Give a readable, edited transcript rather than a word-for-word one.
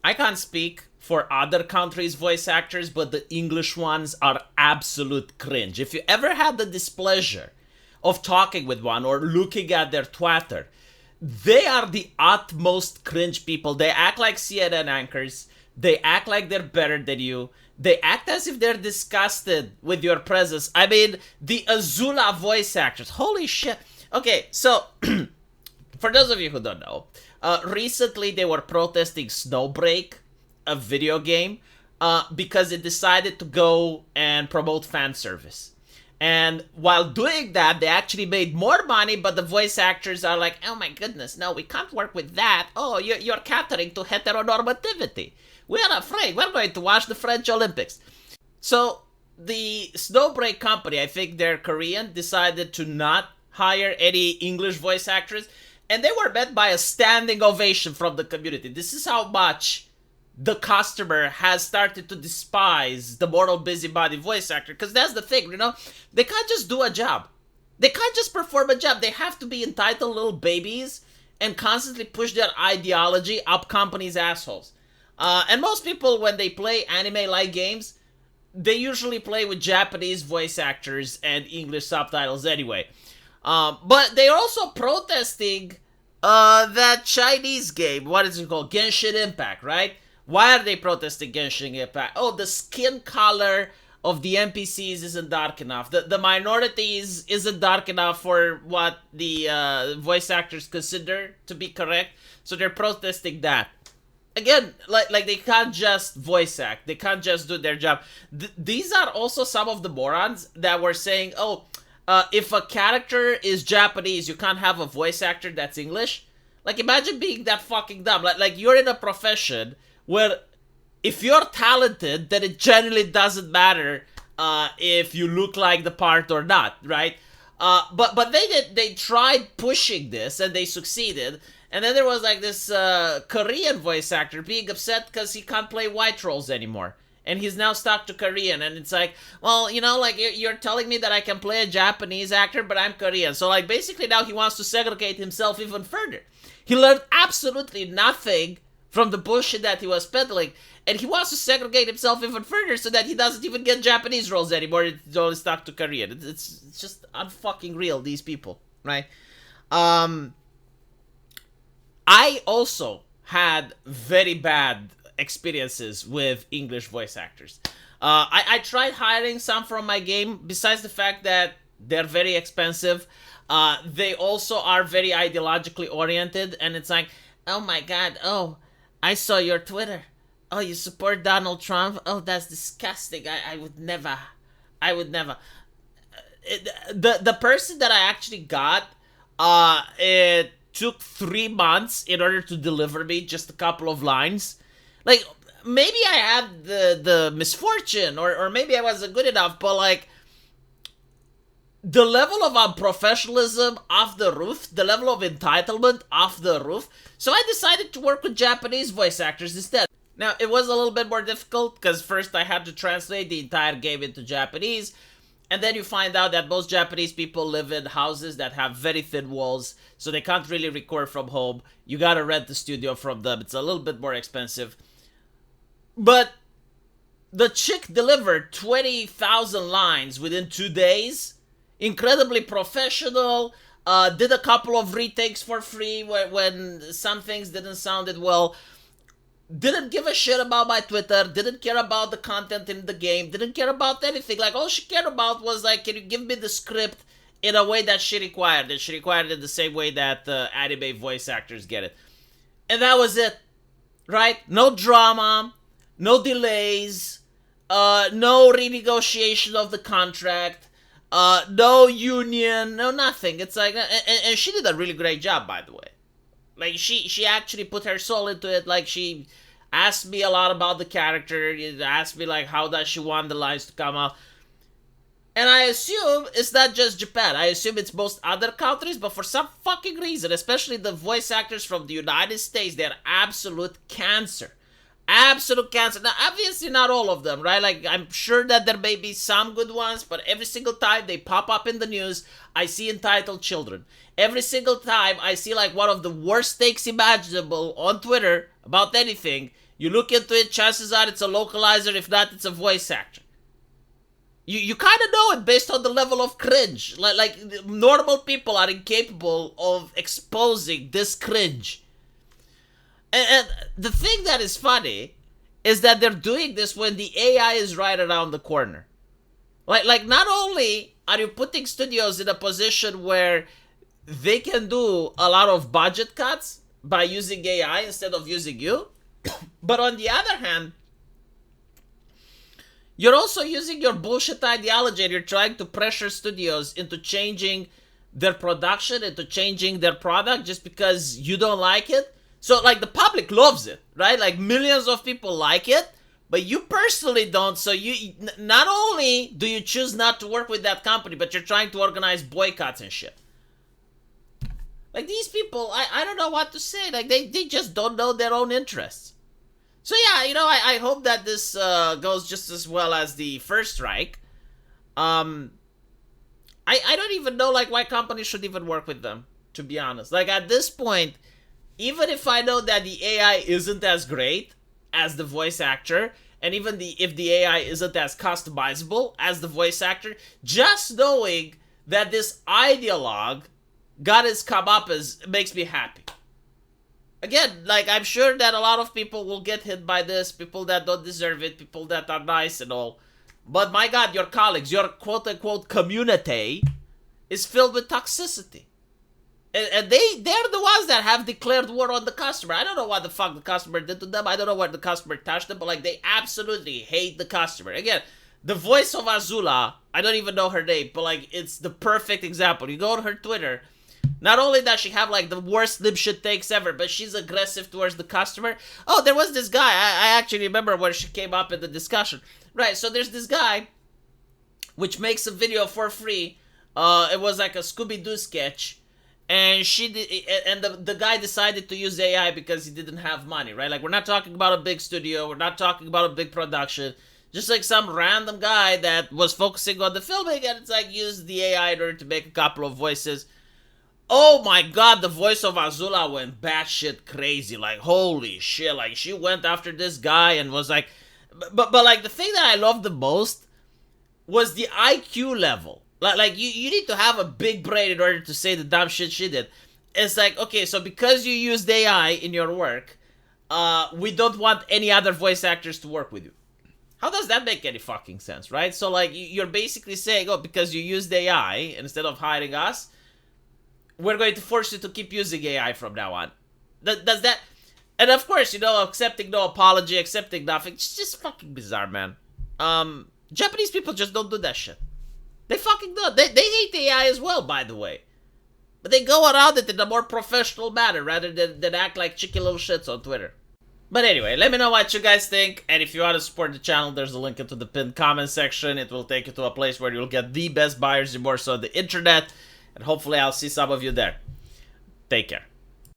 I can't speak for other countries' voice actors, but the English ones are absolute cringe. If you ever had the displeasure of talking with one or looking at their Twitter, they are the utmost cringe people. They act like CNN anchors. They act like they're better than you. They act as if they're disgusted with your presence. I mean, the Azula voice actors. Holy shit. Okay, so for those of you who don't know, recently they were protesting Snowbreak, a video game, because it decided to go and promote fan service. And while doing that, they actually made more money, but the voice actors are like, oh my goodness, no, we can't work with that. Oh, you're catering to heteronormativity. We are afraid. We're going to watch the French Olympics. So the Snowbreak company, I think they're Korean, decided to not hire any English voice actors, and they were met by a standing ovation from the community. This is how much the customer has started to despise the mortal busybody voice actor, because that's the thing, they can't just do a job. They can't just perform a job. They have to be entitled little babies and constantly push their ideology up companies' assholes. And most people, when they play anime-like games, they usually play with Japanese voice actors and English subtitles anyway. But they're also protesting that Chinese game. What is it called? Genshin Impact, right? Why are they protesting Genshin Impact? Oh, the skin color of the NPCs isn't dark enough. The minorities isn't dark enough for what the voice actors consider to be correct. So they're protesting that. Again, like they can't just voice act. They can't just do their job. These are also some of the morons that were saying, oh, if a character is Japanese, you can't have a voice actor that's English. Like, imagine being that fucking dumb. Like you're in a profession where if you're talented, then it generally doesn't matter if you look like the part or not, right? But they tried pushing this and they succeeded. And then there was like this Korean voice actor being upset because he can't play white roles anymore. And he's now stuck to Korean. And it's like, well, like you're telling me that I can play a Japanese actor, but I'm Korean. So like basically now he wants to segregate himself even further. He learned absolutely nothing from the bullshit that he was peddling. And he wants to segregate himself even further so that he doesn't even get Japanese roles anymore. It's only stuck to Korean. It's just unfucking real, these people, right? I also had very bad experiences with English voice actors. I tried hiring some from my game, besides the fact that they're very expensive. They also are very ideologically oriented, and it's like, oh my god, oh, I saw your Twitter. Oh, you support Donald Trump? Oh, that's disgusting. I would never. I would never. The person that I actually got, it took 3 months in order to deliver me just a couple of lines. Like, maybe I had the misfortune, or maybe I wasn't good enough, but like, the level of unprofessionalism off the roof, the level of entitlement off the roof. So I decided to work with Japanese voice actors instead. Now, it was a little bit more difficult, because first I had to translate the entire game into Japanese, and then you find out that most Japanese people live in houses that have very thin walls, so they can't really record from home. You gotta rent the studio from them. It's a little bit more expensive. But the chick delivered 20,000 lines within 2 days. Incredibly professional. Did a couple of retakes for free when some things didn't sound it well. Didn't give a shit about my Twitter, didn't care about the content in the game, didn't care about anything. Like, all she cared about was like, can you give me the script in a way that she required it? She required it the same way that anime voice actors get it. And that was it, right? No drama, no delays, no renegotiation of the contract, no union, no nothing. It's like, and she did a really great job, by the way. Like, she actually put her soul into it. Like, she asked me a lot about the character. Asked me, like, how does she want the lines to come out. And I assume it's not just Japan. I assume it's most other countries. But for some fucking reason, especially the voice actors from the United States, they're absolute cancer. Absolute cancer. Now, obviously not all of them, right? Like, I'm sure that there may be some good ones, but every single time they pop up in the news, I see entitled children. Every single time I see, like, one of the worst takes imaginable on Twitter about anything, you look into it, chances are it's a localizer, if not, it's a voice actor. You kind of know it based on the level of cringe. Like, normal people are incapable of exposing this cringe. And the thing that is funny is that they're doing this when the AI is right around the corner. Like not only are you putting studios in a position where they can do a lot of budget cuts by using AI instead of using you, but on the other hand, you're also using your bullshit ideology and you're trying to pressure studios into changing their production, into changing their product just because you don't like it. So, like, the public loves it, right? Like, millions of people like it, but you personally don't. So, you not only do you choose not to work with that company, but you're trying to organize boycotts and shit. Like, these people, I don't know what to say. Like, they just don't know their own interests. So, yeah, you know, I hope that this goes just as well as the first strike. I don't even know, like, why companies should even work with them, to be honest. Like, at this point, even if I know that the AI isn't as great as the voice actor, and even if the AI isn't as customizable as the voice actor, just knowing that this ideologue got his comeuppance makes me happy. Again, like, I'm sure that a lot of people will get hit by this, people that don't deserve it, people that are nice and all. But my God, your colleagues, your quote-unquote community is filled with toxicity. And they're the ones that have declared war on the customer. I don't know what the fuck the customer did to them. I don't know what the customer touched them, but, like, they absolutely hate the customer. Again, the voice of Azula, I don't even know her name, but, like, it's the perfect example. You go on her Twitter, not only does she have, like, the worst lip shit takes ever, but she's aggressive towards the customer. Oh, there was this guy. I actually remember when she came up in the discussion. Right, so there's this guy which makes a video for free. It was like a Scooby-Doo sketch. And the guy decided to use AI because he didn't have money, right? Like, we're not talking about a big studio, we're not talking about a big production, just like some random guy that was focusing on the filming and it's like used the AI in order to make a couple of voices. Oh my God, the voice of Azula went batshit crazy, like, holy shit, like, she went after this guy and was like, but like, the thing that I loved the most was the IQ level. Like, you need to have a big brain in order to say the dumb shit she did. It's like, okay, so because you used AI in your work, we don't want any other voice actors to work with you. How does that make any fucking sense, right? So, like, you're basically saying, oh, because you used AI instead of hiring us, we're going to force you to keep using AI from now on. Does that... And of course, you know, accepting no apology, accepting nothing, it's just fucking bizarre, man. Japanese people just don't do that shit. They fucking don't. They hate AI as well, by the way. But they go around it in a more professional manner rather than act like cheeky little shits on Twitter. But anyway, let me know what you guys think. And if you want to support the channel, there's a link into the pinned comment section. It will take you to a place where you'll get the best buyer's remorse on the internet. And hopefully I'll see some of you there. Take care.